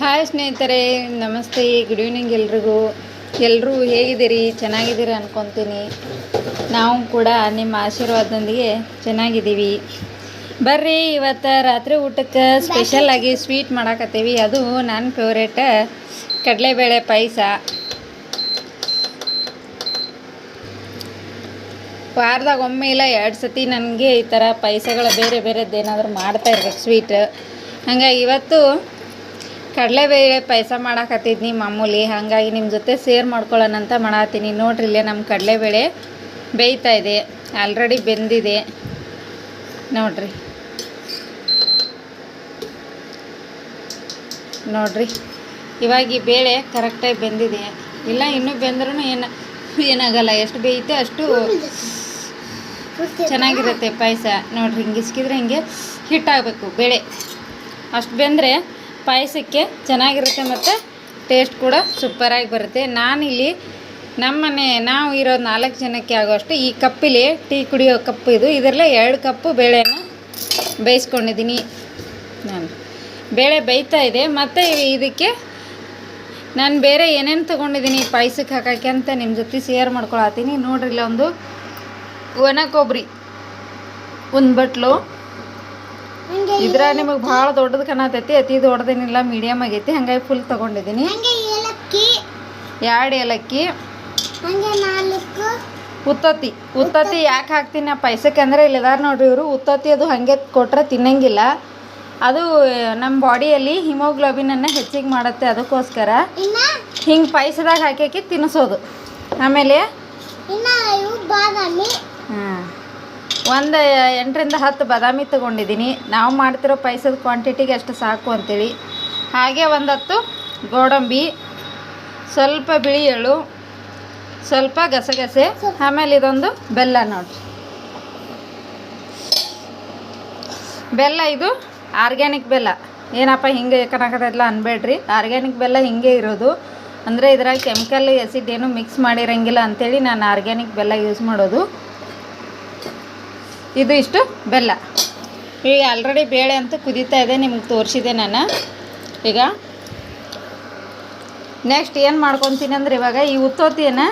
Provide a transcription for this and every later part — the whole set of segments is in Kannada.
ಹಾಯ್ ಸ್ನೇಹಿತರೆ, ನಮಸ್ತೆ, ಗುಡ್ ಈವ್ನಿಂಗ್ ಎಲ್ರಿಗೂ. ಎಲ್ಲರೂ ಹೇಗಿದ್ದೀರಿ? ಚೆನ್ನಾಗಿದ್ದೀರಿ ಅನ್ಕೊತೀನಿ. ನಾವು ಕೂಡ ನಿಮ್ಮ ಆಶೀರ್ವಾದದೊಂದಿಗೆ ಚೆನ್ನಾಗಿದ್ದೀವಿ. ಬರ್ರಿ, ಇವತ್ತು ರಾತ್ರಿ ಊಟಕ್ಕೆ ಸ್ಪೆಷಲಾಗಿ ಸ್ವೀಟ್ ಮಾಡಾಕತ್ತೀವಿ. ಅದು ನನ್ನ ಫೇವ್ರೇಟ್ ಕಡಲೆಬೇಳೆ ಪಾಯಸ. ವಾರದಾಗ ಒಮ್ಮೆ ಇಲ್ಲ 2 ಸತಿ ನನಗೆ ಈ ಥರ ಪಾಯಸಗಳು ಬೇರೆ ಬೇರೆದ್ದು ಏನಾದರೂ ಮಾಡ್ತಾ ಇರ್ಬೇಕು ಸ್ವೀಟ್. ಹಾಗಾಗಿ ಇವತ್ತು ಕಡಲೆಬೇಳೆ ಪಾಯಸ ಮಾಡಾಕತ್ತಿದ್ನಿ ಮಾಮೂಲಿ. ಹಾಗಾಗಿ ನಿಮ್ಮ ಜೊತೆ ಶೇರ್ ಮಾಡ್ಕೊಳ್ಳೋಣ ಅಂತ ಮಾಡತ್ತೀನಿ. ನೋಡ್ರಿ, ಇಲ್ಲೇ ನಮ್ಮ ಕಡಲೆಬೇಳೆ ಬೇಯ್ತಾ ಇದೆ, ಆಲ್ರೆಡಿ ಬೆಂದಿದೆ ನೋಡ್ರಿ. ನೋಡ್ರಿ, ಇವಾಗ ಈ ಬೇಳೆ ಕರೆಕ್ಟಾಗಿ ಬೆಂದಿದೆ. ಇಲ್ಲ ಇನ್ನೂ ಬೆಂದ್ರೂ ಏನಾಗಲ್ಲ, ಎಷ್ಟು ಬೇಯುತ್ತೆ ಅಷ್ಟು ಚೆನ್ನಾಗಿರುತ್ತೆ ಪಾಯಸ. ನೋಡ್ರಿ, ಹಿಂಗೆ ಇಸ್ಕಿದ್ರೆ ಹಿಂಗೆ ಹಿಟ್ಟಾಗಬೇಕು ಬೇಳೆ, ಅಷ್ಟು ಬೆಂದರೆ ಪಾಯಸಕ್ಕೆ ಚೆನ್ನಾಗಿರುತ್ತೆ ಮತ್ತು ಟೇಸ್ಟ್ ಕೂಡ ಸೂಪರಾಗಿ ಬರುತ್ತೆ. ನಾನಿಲ್ಲಿ ನಾವು ಇರೋದು 4 ಜನಕ್ಕೆ ಆಗೋಷ್ಟು ಈ ಕಪ್ಪಿಲಿ ಟೀ ಕುಡಿಯೋ ಕಪ್ಪು ಇದು, ಇದರಲ್ಲೇ 2 ಕಪ್ಪು ಬೇಳೆನ ಬೇಯಿಸ್ಕೊಂಡಿದ್ದೀನಿ ನಾನು. ಬೇಳೆ ಬೇಯ್ತಾ ಇದೆ. ಮತ್ತು ಇದಕ್ಕೆ ನಾನು ಬೇರೆ ಏನೇನು ತೊಗೊಂಡಿದ್ದೀನಿ ಪಾಯಸಕ್ಕೆ ಹಾಕೋಕ್ಕೆ ಅಂತ ನಿಮ್ಮ ಜೊತೆ ಶೇರ್ ಮಾಡ್ಕೊಳತ್ತೀನಿ. ನೋಡ್ರಿ, ಇಲ್ಲ ಒಂದು ಒಣ ಕೊಬ್ಬರಿ 1 ಬಟ್ಲು. ಇದ್ರ ನಿಮಗೆ ಭಾಳ ದೊಡ್ಡದು ಕಾಣತೈತಿ, ಅತಿ ದೊಡ್ಡದೇನಿಲ್ಲ, ಮೀಡಿಯಮ್ ಆಗೈತಿ. ಹಾಗಾಗಿ ಫುಲ್ ತೊಗೊಂಡಿದ್ದೀನಿ. 2 ಏಲಕ್ಕಿ, ಉತ್ತತ್ತಿ ಯಾಕೆ ಹಾಕ್ತೀನಿ ಆ ಪಾಯಸಕ್ಕೆ ಅಂದರೆ ಇಲ್ಲಿದಾರ ನೋಡ್ರಿ ಇವರು ಉತ್ತತ್ತಿ. ಅದು ಹಾಗೆ ಕೊಟ್ಟರೆ ತಿನ್ನಂಗಿಲ್ಲ, ಅದು ನಮ್ಮ ಬಾಡಿಯಲ್ಲಿ ಹಿಮೋಗ್ಲೋಬಿನನ್ನು ಹೆಚ್ಚಿಗೆ ಮಾಡುತ್ತೆ. ಅದಕ್ಕೋಸ್ಕರ ಹಿಂಗೆ ಪಾಯಸದಾಗ ಹಾಕಿ ತಿನ್ನಿಸೋದು. ಆಮೇಲೆ ಒಂದು 8ರಿಂದ 10 ಬಾದಾಮಿ ತೊಗೊಂಡಿದ್ದೀನಿ. ನಾವು ಮಾಡ್ತಿರೋ ಪಾಯಸದ ಕ್ವಾಂಟಿಟಿಗೆ ಅಷ್ಟು ಸಾಕು ಅಂಥೇಳಿ. ಹಾಗೆ 10 ಗೋಡಂಬಿ, ಸ್ವಲ್ಪ ಬಿಳಿ ಎಳ್ಳು, ಸ್ವಲ್ಪ ಗಸಗಸೆ, ಆಮೇಲೆ ಇದೊಂದು ಬೆಲ್ಲ. ನೋಡಿರಿ, ಬೆಲ್ಲ ಇದು ಆರ್ಗ್ಯಾನಿಕ್ ಬೆಲ್ಲ. ಏನಪ್ಪ ಹಿಂಗೆ ಕಣಕತ್ತಲ್ಲ ಅನ್ಬೇಡ್ರಿ, ಆರ್ಗ್ಯಾನಿಕ್ ಬೆಲ್ಲ ಹಿಂಗೆ ಇರೋದು. ಅಂದರೆ ಇದ್ರಾಗ ಕೆಮಿಕಲ್ ಆ್ಯಸಿಡ್ ಏನು ಮಿಕ್ಸ್ ಮಾಡಿರಂಗಿಲ್ಲ ಅಂಥೇಳಿ ನಾನು ಆರ್ಗ್ಯಾನಿಕ್ ಬೆಲ್ಲ ಯೂಸ್ ಮಾಡೋದು. ಇದು ಇಷ್ಟು ಬೆಲ್ಲ. ಈಗ ಆಲ್ರೆಡಿ ಬೇಳೆ ಅಂತೂ ಕುದೀತಾ ಇದೆ, ನಿಮ್ಗೆ ತೋರಿಸಿದೆ ನಾನು. ಈಗ ನೆಕ್ಸ್ಟ್ ಏನು ಮಾಡ್ಕೊತೀನಿ ಅಂದ್ರೆ, ಇವಾಗ ಈ ಉತ್ತೋತಿಯನ್ನು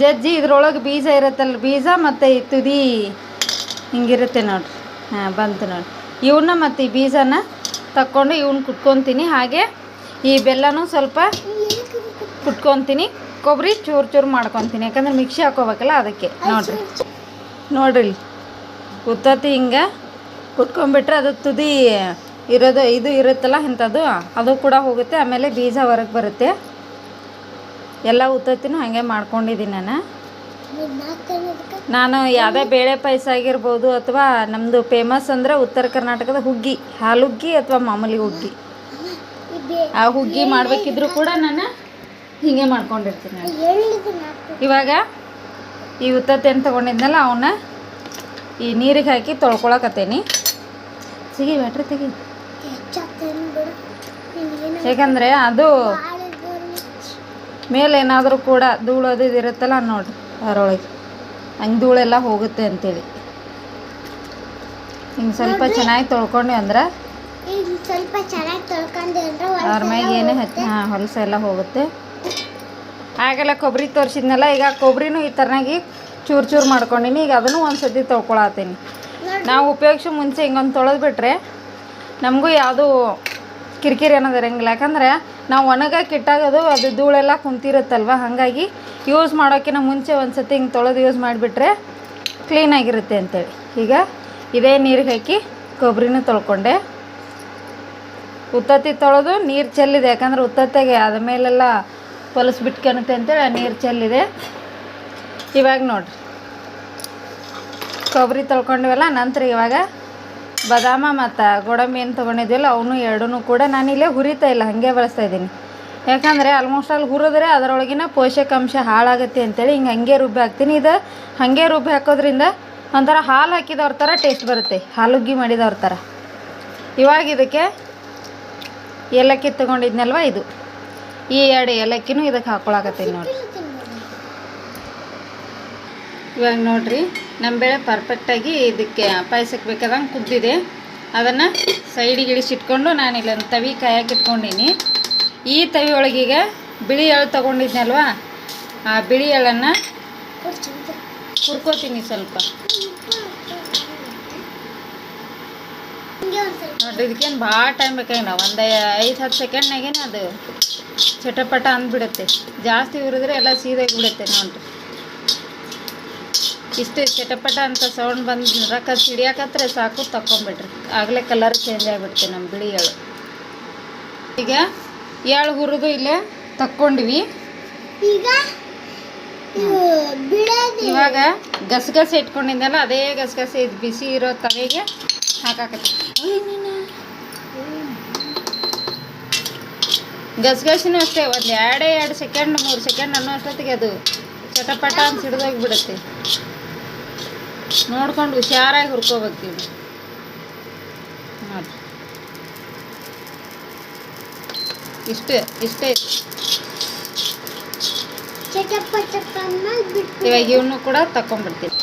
ಜಜ್ಜಿ ಇದ್ರೊಳಗೆ ಬೀಜ ಇರುತ್ತಲ್ಲ, ಬೀಜ ಮತ್ತು ಈ ತುದಿ ಹಿಂಗಿರುತ್ತೆ ನೋಡಿರಿ. ಬಂತು ನೋಡಿ. ಇವನ್ನ ಮತ್ತು ಈ ಬೀಜನ ತಕ್ಕೊಂಡು ಇವನ್ನ ಕುಟ್ಕೊತೀನಿ. ಹಾಗೆ ಈ ಬೆಲ್ಲನೂ ಸ್ವಲ್ಪ ಕುಟ್ಕೊತೀನಿ. ಕೊಬ್ಬರಿ ಚೂರು ಮಾಡ್ಕೊತೀನಿ, ಯಾಕಂದ್ರೆ ಮಿಕ್ಸಿ ಹಾಕೋಬೇಕಲ್ಲ ಅದಕ್ಕೆ. ನೋಡ್ರಿ ಉತ್ತತ್ತಿ ಹಿಂಗೆ ಕುಟ್ಕೊಂಡ್ಬಿಟ್ರೆ ಅದು ತುದಿ ಇರೋದು ಇದು ಇರುತ್ತಲ್ಲ ಇಂಥದ್ದು, ಅದು ಕೂಡ ಹೋಗುತ್ತೆ. ಆಮೇಲೆ ಬೀಜ ಹೊರಗೆ ಬರುತ್ತೆ. ಎಲ್ಲ ಉತ್ತತ್ತಿನೂ ಹಾಗೆ ಮಾಡ್ಕೊಂಡಿದ್ದೀನಿ ನಾನು. ಯಾವುದೇ ಬೇಳೆ ಪಾಯಸ ಆಗಿರ್ಬೋದು, ಅಥವಾ ನಮ್ಮದು ಫೇಮಸ್ ಅಂದರೆ ಉತ್ತರ ಕರ್ನಾಟಕದ ಹುಗ್ಗಿ, ಹಾಲುಗ್ಗಿ ಅಥವಾ ಮಾಮೂಲಿ ಹುಗ್ಗಿ. ಆ ಹುಗ್ಗಿ ಮಾಡಬೇಕಿದ್ರೂ ಕೂಡ ನಾನು ಹೀಗೆ ಮಾಡ್ಕೊಂಡಿರ್ತೀನಿ. ಇವಾಗ ಈ ಉತ್ತತ್ತೆಯನ್ನು ತೊಗೊಂಡಿದ್ನಲ್ಲ ಅವನ್ನ ಈ ನೀರಿಗೆ ಹಾಕಿ ತೊಳ್ಕೊಳಕತ್ತೀನಿ. ಸಿಗಿ ಬ್ಯಾಟ್ರಿ ತೆಗಿ, ಯಾಕಂದರೆ ಅದು ಮೇಲೆ ಏನಾದರೂ ಕೂಡ ಧೂಳೋದು ಇರುತ್ತಲ್ಲ ನೋಡಿರಿ ಅದರೊಳಗೆ, ಹಂಗೆ ಧೂಳೆಲ್ಲ ಹೋಗುತ್ತೆ ಅಂತೇಳಿ ಹಿಂಗೆ ಸ್ವಲ್ಪ ಚೆನ್ನಾಗಿ ತೊಳ್ಕೊಂಡೆ ಅಂದ್ರೆ ಅದ್ರ ಮ್ಯಾಗ ಏನೇ ಹೊಲಸ ಎಲ್ಲ ಹೋಗುತ್ತೆ. ಆಗೆಲ್ಲ ಕೊಬ್ಬರಿ ತೋರಿಸಿದ್ನಲ್ಲ, ಈಗ ಕೊಬ್ಬರಿನೂ ಈ ಥರನಾಗಿ ಚೂರು ಮಾಡ್ಕೊಂಡಿನಿ. ಈಗ ಅದನ್ನು ಒಂದು ಸತಿ ತೊಳ್ಕೊಳತ್ತೀನಿ. ನಾವು ಉಪಯೋಗಿಸೋ ಮುಂಚೆ ಹಿಂಗೊಂದು ತೊಳೆದ್ಬಿಟ್ರೆ ನಮಗೂ ಯಾವುದೂ ಕಿರಿಕಿರಿ ಅನ್ನೋದು ಇರೋಂಗಿಲ್ಲ. ಯಾಕಂದರೆ ನಾವು ಒಣಗಕ್ಕೆ ಇಟ್ಟಾಗೋದು ಅದು ಧೂಳೆಲ್ಲ ಕುಂತಿರುತ್ತಲ್ವ, ಹಾಗಾಗಿ ಯೂಸ್ ಮಾಡೋಕ್ಕಿಂತ ಮುಂಚೆ ಒಂದು ಸತಿ ಹಿಂಗೆ ತೊಳೆದು ಯೂಸ್ ಮಾಡಿಬಿಟ್ರೆ ಕ್ಲೀನಾಗಿರುತ್ತೆ ಅಂತೇಳಿ. ಈಗ ಇದೇ ನೀರಿಗೆ ಹಾಕಿ ಕೊಬ್ಬರಿನೂ ತೊಳ್ಕೊಂಡೆ. ಉತ್ತತ್ತಿ ತೊಳೆದು ನೀರು ಚೆಲ್ಲಿದೆ, ಯಾಕಂದ್ರೆ ಉತ್ತತ್ತಿಗೆ ಅದ ಮೇಲೆಲ್ಲ ಹೊಲಸು ಬಿಟ್ಕೊಳುತ್ತೆ ಅಂತೇಳಿ ಆ ನೀರು ಚೆಲ್ಲಿದೆ. ಇವಾಗ ನೋಡಿರಿ, ಕೊಬ್ಬರಿ ತೊಳ್ಕೊಂಡಿವಲ್ಲ, ನಂತರ ಇವಾಗ ಬಾದಾಮ ಮತ್ತು ಗೋಡಂಬಿ ಏನು ತೊಗೊಂಡಿದ್ವಲ್ಲ ಅವನು 2 ಕೂಡ ನಾನಿಲ್ಲೇ ಹುರಿತಾ ಇಲ್ಲ, ಹಾಗೆ ಬಳಸ್ತಾ ಇದ್ದೀನಿ. ಯಾಕಂದರೆ ಆಲ್ಮೋಸ್ಟ್ ಅಲ್ಲಿ ಹುರಿದ್ರೆ ಅದರೊಳಗಿನ ಪೋಷಕಾಂಶ ಹಾಳಾಗುತ್ತೆ ಅಂತೇಳಿ ಹಂಗೆ ರುಬ್ಬಿ ಹಾಕ್ತೀನಿ. ಇದು ಹಾಗೆ ರುಬ್ಬಿ ಹಾಕೋದ್ರಿಂದ ಒಂಥರ ಹಾಲು ಹಾಕಿದವ್ರ ಥರ ಟೇಸ್ಟ್ ಬರುತ್ತೆ, ಹಾಲುಗ್ಗಿ ಮಾಡಿದವ್ರ ಥರ. ಇವಾಗ ಇದಕ್ಕೆ ಏಲಕ್ಕಿ ತೊಗೊಂಡಿದ್ನಲ್ವ, ಇದು ಈ 2 ಏಲಕ್ಕಿನೂ ಇದಕ್ಕೆ ಹಾಕ್ಕೊಳಕತ್ತೀನಿ ನೋಡಿ. ಇವಾಗ ನೋಡಿರಿ, ನಮ್ಮ ಬೇಳೆ ಪರ್ಫೆಕ್ಟಾಗಿ ಇದಕ್ಕೆ ಪಾಯಸಕ್ಕೆ ಬೇಕಾದಂಗೆ ಕುದ್ದಿದೆ. ಅದನ್ನು ಸೈಡಿಗೆ ಇಳಿಸಿಟ್ಕೊಂಡು ನಾನು ಇಲ್ಲೊಂದು ತವಿ ಕಾಯಕ್ಕೆ ಇಟ್ಕೊಂಡೀನಿ. ಈ ತವಿ ಒಳಗೀಗ ಬಿಳಿ ಎಳ್ಳು ತೊಗೊಂಡಿದ್ನಲ್ವ, ಆ ಬಿಳಿ ಎಳ್ಳನ್ನು ಹುರ್ಕೋತೀನಿ ಸ್ವಲ್ಪ. ನೋಡಿರಿ, ಇದಕ್ಕೇನು ಭಾಳ ಟೈಮ್ ಬೇಕಾಗಿಲ್ಲ, ಒಂದು 5-10 ಸೆಕೆಂಡ್ನಾಗೇನೆ ಅದು ಚಟಪಟ ಅಂದ್ಬಿಡುತ್ತೆ. ಜಾಸ್ತಿ ಹುರಿದ್ರೆ ಎಲ್ಲ ಸೀದಾಗಿಬಿಡುತ್ತೆ ನೋಡಿರಿ. ಇಷ್ಟು ಚಟಪಟ ಅಂತ ಸೌಂಡ್ ಬಂದು ಸಿಡಿಯಾಕತ್ರೆ ಸಾಕು, ತಕ್ಕೊಂಬಿಟ್ರಿ. ಆಗಲೇ ಕಲರ್ ಚೇಂಜ್ ಆಗಿಬಿಡುತ್ತೆ ನಮ್ಮ ಬಿಳಿ ಎಳ್ಳು. ಈಗ ಎಳ್ಳು ಹುರಿದು ಇಲ್ಲೇ ತಕ್ಕೊಂಡಿವಿ. ಇವಾಗ ಗಸಗಸೆ ಇಟ್ಕೊಂಡಿದ್ದಲ್ಲ, ಅದೇ ಗಸಗಸೆ ಇದು ಬಿಸಿ ಇರೋ ತವೆಗೆ ಹಾಕಾಕತ್ತಿ. ಗಸಗಸಿನೂ ಅಷ್ಟೇ, ಒಂದು 2 ಸೆಕೆಂಡ್ 3 ಸೆಕೆಂಡ್ ಅನ್ನೋ ಅಷ್ಟೊತ್ತಿಗೆ ಅದು ಚಟಪಟ ಅಂತ ಸಿಡ್ದೋಗಿಬಿಡುತ್ತೆ. ನೋಡ್ಕೊಂಡು ಹುಷಾರಾಗಿ ಹುರ್ಕೋಬೇಕು ಇವು. ನೋಡಿ, ಇಷ್ಟೇ. ಇವಾಗ ಇವನು ಕೂಡ ತಕ್ಕೊಂಡ್ಬಿಡ್ತೀನಿ.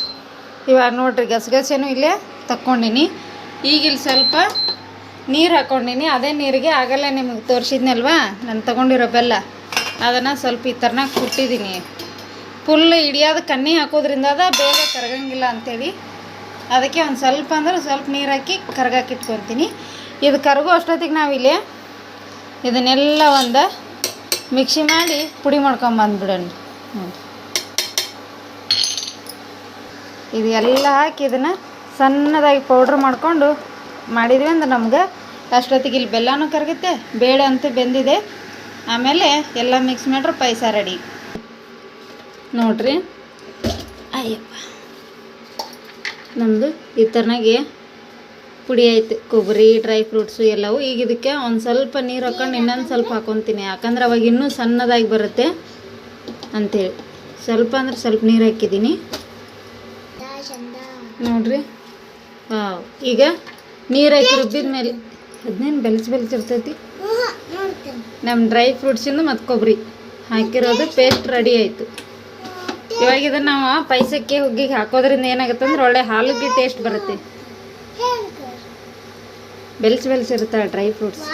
ಇವಾಗ ನೋಡ್ರಿ, ಗಸಗಸೆನೂ ಇಲ್ಲೇ ತಕ್ಕೊಂಡಿನಿ. ಈಗ ಇಲ್ಲಿ ಸ್ವಲ್ಪ ನೀರು ಹಾಕ್ಕೊಂಡಿನಿ. ಅದೇ ನೀರಿಗೆ ಆಗಲ್ಲೇ ನಿಮಗೆ ತೋರಿಸಿದ್ನಲ್ವಾ ನಾನು ತಗೊಂಡಿರೋ ಬೆಲ್ಲ, ಅದನ್ನು ಸ್ವಲ್ಪ ಈ ಥರನಾಗ ಕುಟ್ಟಿದ್ದೀನಿ. ಫುಲ್ ಹಿಡಿಯೋದು ಕಣ್ಣಿ ಹಾಕೋದ್ರಿಂದ ಅದ ಬೇಗ ಕರಗಂಗಿಲ್ಲ ಅಂಥೇಳಿ ಅದಕ್ಕೆ ಒಂದು ಸ್ವಲ್ಪ ಅಂದ್ರೆ ಸ್ವಲ್ಪ ನೀರು ಹಾಕಿ ಕರ್ಗಾಕಿಟ್ಕೊತೀನಿ. ಇದು ಕರಗೋ ಅಷ್ಟೊತ್ತಿಗೆ ನಾವಿಲ್ಲಿ ಇದನ್ನೆಲ್ಲ ಒಂದು ಮಿಕ್ಸಿ ಮಾಡಿ ಪುಡಿ ಮಾಡ್ಕೊಂಬಂದ್ಬಿಡೋಣ. ಇದು ಎಲ್ಲ ಹಾಕಿ ಇದನ್ನು ಸಣ್ಣದಾಗಿ ಪೌಡ್ರ್ ಮಾಡಿಕೊಂಡು ಮಾಡಿದ್ವಿ ಅಂದ್ರೆ ನಮ್ಗೆ ಅಷ್ಟೊತ್ತಿಗೆ ಇಲ್ಲಿ ಬೆಲ್ಲನೂ ಕರಗುತ್ತೆ, ಬೇಳೆ ಅಂತೂ ಬೆಂದಿದೆ. ಆಮೇಲೆ ಎಲ್ಲ ಮಿಕ್ಸ್ ಮಾಡ್ರೆ ಪಾಯಸ ರೆಡಿ. ನೋಡ್ರಿ, ಅಯ್ಯಪ್ಪ, ನಮ್ಮದು ಈ ಥರನಾಗೆ ಪುಡಿ ಆಯ್ತು. ಕೊಬ್ಬರಿ, ಡ್ರೈ ಫ್ರೂಟ್ಸು ಎಲ್ಲವೂ. ಈಗ ಇದಕ್ಕೆ ಒಂದು ಸ್ವಲ್ಪ ನೀರು ಹಾಕೊಂಡು ಇನ್ನೊಂದು ಸ್ವಲ್ಪ ಹಾಕ್ಕೊತೀನಿ, ಯಾಕಂದ್ರೆ ಅವಾಗ ಇನ್ನೂ ಸಣ್ಣದಾಗಿ ಬರುತ್ತೆ ಅಂಥೇಳಿ ಸ್ವಲ್ಪ ಅಂದ್ರೆ ಸ್ವಲ್ಪ ನೀರು ಹಾಕಿದ್ದೀನಿ. ನೋಡ್ರಿ, ಈಗ ನೀರು ಹಾಕಿ ರುಬ್ಬಿದ ಮೇಲೆ ಅದನ್ನೇನು ಬೆಲ್ಸಿರ್ತೈತಿ. ನಮ್ಮ ಡ್ರೈ ಫ್ರೂಟ್ಸಿಂದು ಮತ್ತು ಕೊಬ್ಬರಿ ಹಾಕಿರೋದು ಪೇಸ್ಟ್ ರೆಡಿ ಆಯಿತು. ಇವಾಗ ಇದನ್ನು ನಾವು ಪಾಯಸಕ್ಕೆ ಹುಗ್ಗಿಗೆ ಹಾಕೋದ್ರಿಂದ ಏನಾಗುತ್ತೆ ಅಂದ್ರೆ ಒಳ್ಳೆ ಹಾಲುಗ್ಗೆ ಟೇಸ್ಟ್ ಬರುತ್ತೆ. ಬೆಲ್ಸಿರ್ತಾಳೆ ಡ್ರೈ ಫ್ರೂಟ್ಸ್.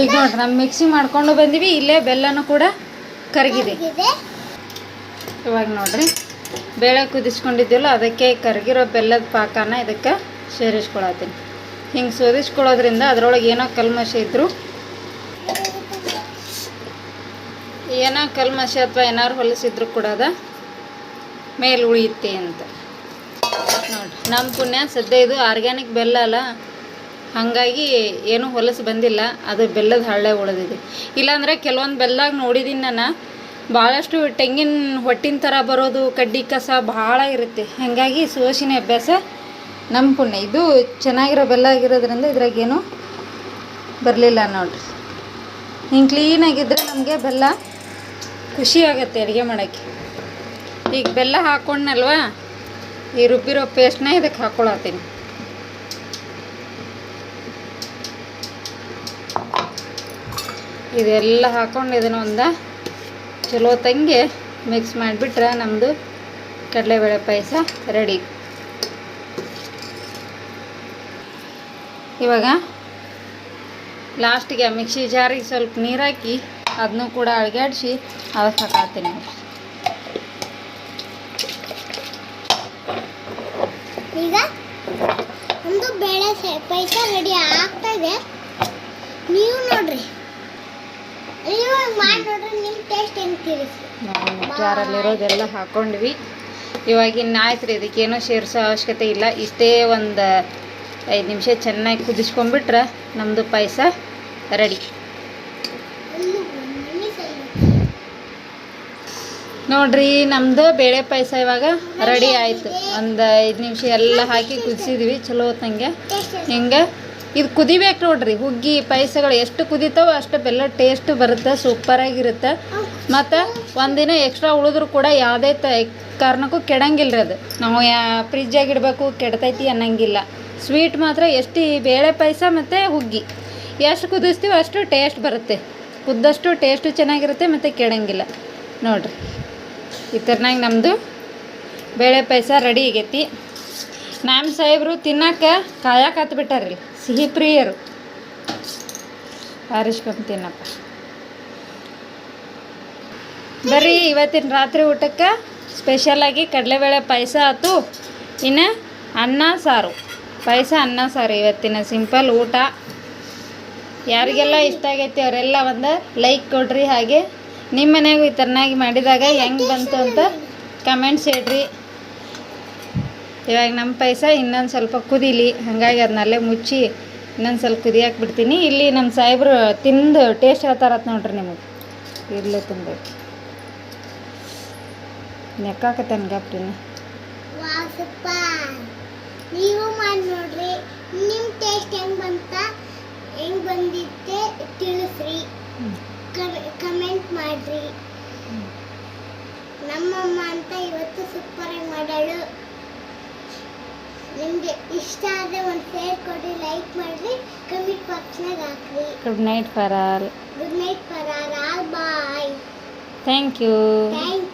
ಈಗ ನೋಡ್ರಿ, ನಮ್ಮ ಮಿಕ್ಸಿ ಮಾಡ್ಕೊಂಡು ಬಂದೀವಿ. ಇಲ್ಲೇ ಬೆಲ್ಲನೂ ಕೂಡ ಕರಗಿದೆ. ಇವಾಗ ನೋಡ್ರಿ, ಬೇಳೆ ಕುದಿಸ್ಕೊಂಡಿದ್ದೀವಲ್ಲ, ಅದಕ್ಕೆ ಕರಗಿರೋ ಬೆಲ್ಲದ ಪಾಕನ ಇದಕ್ಕೆ ಸೇರಿಸ್ಕೊಳತ್ತೀನಿ. ಹಿಂಗೆ ಸೋದಿಸ್ಕೊಳ್ಳೋದ್ರಿಂದ ಅದರೊಳಗೆ ಏನೋ ಕಲ್ಮಶ ಇದ್ದರು, ಏನೋ ಕಲ್ಮಶ ಅಥವಾ ಏನಾರು ಹೊಲಸಿದ್ರು ಕೂಡ ಅದ ಮೇಲೆ ಉಳಿಯುತ್ತೆ ಅಂತ. ನೋಡಿರಿ, ನಮ್ಮ ಪುಣ್ಯ ಸದ್ಯ ಇದು ಆರ್ಗ್ಯಾನಿಕ್ ಬೆಲ್ಲ ಅಲ್ಲ, ಹಾಗಾಗಿ ಏನೂ ಹೊಲಸು ಬಂದಿಲ್ಲ. ಅದು ಬೆಲ್ಲದ ಹಳ್ಳೆ ಉಳಿದಿದೆ. ಇಲ್ಲಾಂದರೆ ಕೆಲವೊಂದು ಬೆಲ್ಲಾಗ ನೋಡಿದ್ದೀನಿ ನಾನು, ಭಾಳಷ್ಟು ತೆಂಗಿನ ಹೊಟ್ಟಿನ ಥರ ಬರೋದು, ಕಡ್ಡಿ ಕಸ ಭಾಳ ಇರುತ್ತೆ. ಹಾಗಾಗಿ ಸೋಸಿನ ಅಭ್ಯಾಸ ನಮ್ಮ ಪುಣ್ಯ. ಇದು ಚೆನ್ನಾಗಿರೋ ಬೆಲ್ಲ ಆಗಿರೋದ್ರಿಂದ ಇದ್ರಾಗೇನು ಬರಲಿಲ್ಲ ನೋಡಿರಿ. ಹಿಂಗೆ ಕ್ಲೀನಾಗಿದ್ದರೆ ನಮಗೆ ಬೆಲ್ಲ ಖುಷಿ ಆಗುತ್ತೆ ಅಡುಗೆ ಮಾಡೋಕ್ಕೆ. ಈಗ ಬೆಲ್ಲ ಹಾಕ್ಕೊಂಡ್ನಲ್ವ, ಈ ರುಬ್ಬಿರೋ ಪೇಸ್ಟ್ನ ಇದಕ್ಕೆ ಹಾಕ್ಕೊಳತ್ತೀನಿ. ಇದೆಲ್ಲ ಹಾಕ್ಕೊಂಡು ಇದನ್ನು ಒಂದು ಚಲೋ ತಂಗಿ ಮಿಕ್ಸ್ ಮಾಡಿಬಿಟ್ರೆ ನಮ್ಮದು ಕಡಲೆಬೇಳೆ ಪಾಯಸ ರೆಡಿ. ಇವಾಗ ಲಾಸ್ಟಿಗೆ ಮಿಕ್ಸಿ ಜಾರಿಗೆ ಸ್ವಲ್ಪ ನೀರು ಹಾಕಿ ಅದನ್ನೂ ಕೂಡ ಅಳಗಾಡಿಸಿ ಅದಕ್ಕೆ ಹಾಕಾತೀನಿ. ಈಗ ಒಂದು ಬೇಳೆ ಪಾಯಸ ರೆಡಿ ಆಗ್ತಾ ಇದೆ. ನೀವು ನೋಡ್ರಿ, ನೀವು ಮಾಡಿ ನೋಡ್ರಿ, ನಿಮ್ಮ ಟೇಸ್ಟ್ ಹೆಂಗೆ ಜಾರಲ್ಲಿರೋದೆಲ್ಲ ಹಾಕ್ಕೊಂಡ್ವಿ. ಇವಾಗ ಇನ್ನು ಆಯ್ತು ರೀ, ಇದಕ್ಕೇನೂ ಸೇರಿಸೋ ಅವಶ್ಯಕತೆ ಇಲ್ಲ. ಇಷ್ಟೇ ಒಂದು 5 ನಿಮಿಷ ಚೆನ್ನಾಗಿ ಕುದಿಸ್ಕೊಂಡ್ಬಿಟ್ರೆ ನಮ್ಮದು ಪಾಯಸ ರೆಡಿ. ನೋಡ್ರಿ, ನಮ್ಮದು ಬೇಳೆ ಪಾಯಸ ಇವಾಗ ರೆಡಿ ಆಯಿತು. ಒಂದು 5 ನಿಮಿಷ ಎಲ್ಲ ಹಾಕಿ ಕುದಿಸಿದ್ವಿ ಚಲೋ ಹೊತ್ತಂಗೆ. ಹಿಂಗೆ ಇದು ಕುದಿಬೇಕು ನೋಡ್ರಿ. ಹುಗ್ಗಿ ಪಾಯಸಗಳು ಎಷ್ಟು ಕುದಿತಾವೋ ಅಷ್ಟು ಬೆಲ್ಲ ಟೇಸ್ಟ್ ಬರುತ್ತೆ, ಸೂಪರಾಗಿರುತ್ತೆ. ಮತ್ತು ಒಂದಿನ ಎಕ್ಸ್ಟ್ರಾ ಉಳಿದ್ರೂ ಕೂಡ ಯಾವುದೇ ಕಾರಣಕ್ಕೂ ಕೆಡಂಗಿಲ್ಲ ರೀ. ಅದು ನಾವು ಫ್ರಿಜ್ಜಾಗಿ ಇಡಬೇಕು, ಕೆಡ್ತೈತಿ ಅನ್ನಂಗಿಲ್ಲ. ಸ್ವೀಟ್ ಮಾತ್ರ ಎಷ್ಟು ಬೇಳೆ ಪಾಯಸ ಮತ್ತು ಹುಗ್ಗಿ ಎಷ್ಟು ಕುದಿಸ್ತೀವೋ ಅಷ್ಟು ಟೇಸ್ಟ್ ಬರುತ್ತೆ. ಕುದ್ದಷ್ಟು ಟೇಸ್ಟು ಚೆನ್ನಾಗಿರುತ್ತೆ ಮತ್ತು ಕೆಡಂಗಿಲ್ಲ. ನೋಡಿರಿ, ಈ ಥರನಾಗಿ ನಮ್ಮದು ಬೇಳೆ ಪಾಯಸ ರೆಡಿ ಆಗೈತಿ. ನಮ್ಮ ಸಾಹೇಬರು ತಿನ್ನಕ್ಕೆ ಕಾಯಕ್ಕೆ ಹತ್ಬಿಟ್ಟಾರಿ ಸಿಹಿ ಪ್ರಿಯರು. ಆರಿಸ್ಕೊಂಡು ತಿನ್ನಪ್ಪ. ಬರ್ರಿ ಇವತ್ತಿನ ರಾತ್ರಿ ಊಟಕ್ಕೆ ಸ್ಪೆಷಲಾಗಿ ಕಡಲೆಬೇಳೆ ಪಾಯಸ ಆಯ್ತು. ಇನ್ನು ಅನ್ನ ಸಾರು, ಪಾಯಸ ಅನ್ನ ಸಾರು ಇವತ್ತಿನ ಸಿಂಪಲ್ ಊಟ. ಯಾರಿಗೆಲ್ಲ ಇಷ್ಟ ಆಗೈತಿ ಅವರೆಲ್ಲ ಒಂದು ಲೈಕ್ ಕೊಡ್ರಿ. ಹಾಗೆ ನಿಮ್ಮ ಮನೆಯಾಗೂ ಈ ಥರನಾಗಿ ಮಾಡಿದಾಗ ಹೆಂಗೆ ಬಂತು ಅಂತ ಕಮೆಂಟ್ಸ್ ಹೇಳ್ರಿ. ಇವಾಗ ನಮ್ಮ ಪಾಯಸ ಇನ್ನೊಂದು ಸ್ವಲ್ಪ ಕುದೀಲಿ, ಹಾಗಾಗಿ ಅದನ್ನಲ್ಲೇ ಮುಚ್ಚಿ ಇನ್ನೊಂದು ಸ್ವಲ್ಪ ಕುದಿಯಾಕೆ ಬಿಡ್ತೀನಿ. ಇಲ್ಲಿ ನಮ್ಮ ಸಾಹೇಬ್ರು ತಿಂದು ಟೇಸ್ಟ್ ಹೇಳ್ತಾರತ್ ನೋಡ್ರಿ ನಿಮಗೆ. ಇರಲಿ ತಿನ್ಬೇಕು ನೆಕ್ಕಾಕತ್ತೇನು ಗಪ್ರಿನ. Wow super. ನೀವು ಮಾಡಿ ನೋಡ್ರಿ, ನಿಮ್ಮ ಟೇಸ್ಟ್ ಹೆಂಗೆ ಬಂದಿತ್ತೆ ತಿಳಿಸ್ರಿ, ಕಮೆಂಟ್ ಮಾಡ್ರಿ. ನಮ್ಮಮ್ಮ ಅಂತ ಇವತ್ತು ಸೂಪರಾಗಿ ಮಾಡಾಳು. ನಿಮಗೆ ಇಷ್ಟ ಆದರೆ ಒಂದು ಶೇರ್ ಕೊಡಿ, ಲೈಕ್ ಮಾಡಿರಿ, ಕಮೆಂಟ್ ಬಾಕ್ಸ್ನಾಗ ಹಾಕ್ರಿ. Good night for all. Good night for all. Bye. Thank you. Thank